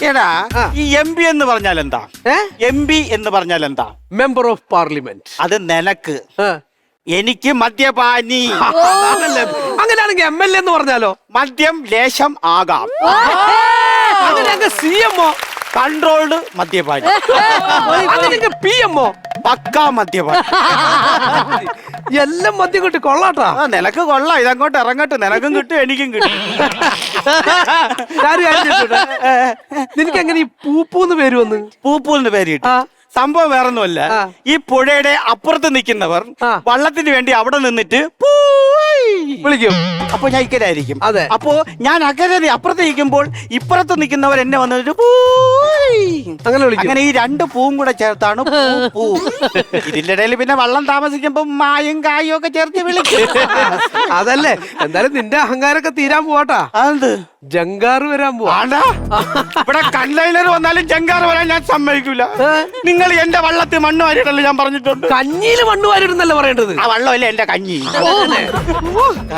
എടാ ഈ MP എന്ന് പറഞ്ഞാൽ എന്താ? MP എന്ന് പറഞ്ഞാൽ എന്താ? Member of parliament. അത് നിനക്ക്. എനിക്ക് മദ്യപാനി. അങ്ങനെയാണെങ്കിൽ MLA എന്ന് പറഞ്ഞാലോ? മദ്യം ലേശം ആകാം. അങ്ങനെയാണെങ്കിൽ CMO. കൺട്രോൾഡ് മദ്യപാനി. അങ്ങനെയാണെങ്കിൽ PMO. പക്കാ മദ്യപാനി. എല്ലാം മദ്യം കിട്ടി കൊള്ളാട്ടാ. നിനക്ക് കൊള്ളാം. ഇതങ്ങോട്ട് ഇറങ്ങട്ടെ. നിനക്കും കിട്ടും എനിക്കും കിട്ടും. നിനക്ക് എങ്ങനെ ഈ പൂപ്പൂന്ന് പേര് വന്ന്? പൂപ്പൂന്ന് പേര് കിട്ടി. സംഭവം വേറൊന്നുമല്ല. ഈ പുഴയുടെ അപ്പുറത്ത് നിൽക്കുന്നവർ വള്ളത്തിന് വേണ്ടി അവിടെ നിന്നിട്ട് വിളിക്കും. അപ്പൊ ഞാൻ ഇക്കരായിരിക്കും. അതെ. അപ്പോ ഞാൻ അക്കരെ അപ്പുറത്ത് നിൽക്കുമ്പോൾ ഇപ്പുറത്ത് നിൽക്കുന്നവർ എന്നെ വന്നിട്ട് അങ്ങനെ വിളിക്കും. അങ്ങനെ ഈ രണ്ട് പൂവും കൂടെ ചേർത്താണ് പൂ. ഇതിന്റെ ഇടയിൽ പിന്നെ വള്ളം താമസിക്കുമ്പോ മായും കായും ഒക്കെ ചേർത്ത് വിളിക്കും. അതല്ലേ, എന്തായാലും നിന്റെ അഹങ്കാരൊക്കെ തീരാൻ പോവാട്ടാ. അത് ജങ്കാറ് വരാൻ പോവാ. ഇവിടെ കണ്ടെയ്നർ വന്നാലും ജങ്കാറ് വരാൻ ഞാൻ സമ്മതിക്കൂല. നിങ്ങൾ എന്റെ വള്ളത്തിൽ മണ്ണ് വാരിയിട്ടല്ലോ ഞാൻ പറഞ്ഞിട്ടുണ്ട്. കഞ്ഞിയില് മണ്ണ് വാരിടുന്നല്ലേ പറയേണ്ടത്? ആ വള്ളമല്ലേ എന്റെ കഞ്ഞി.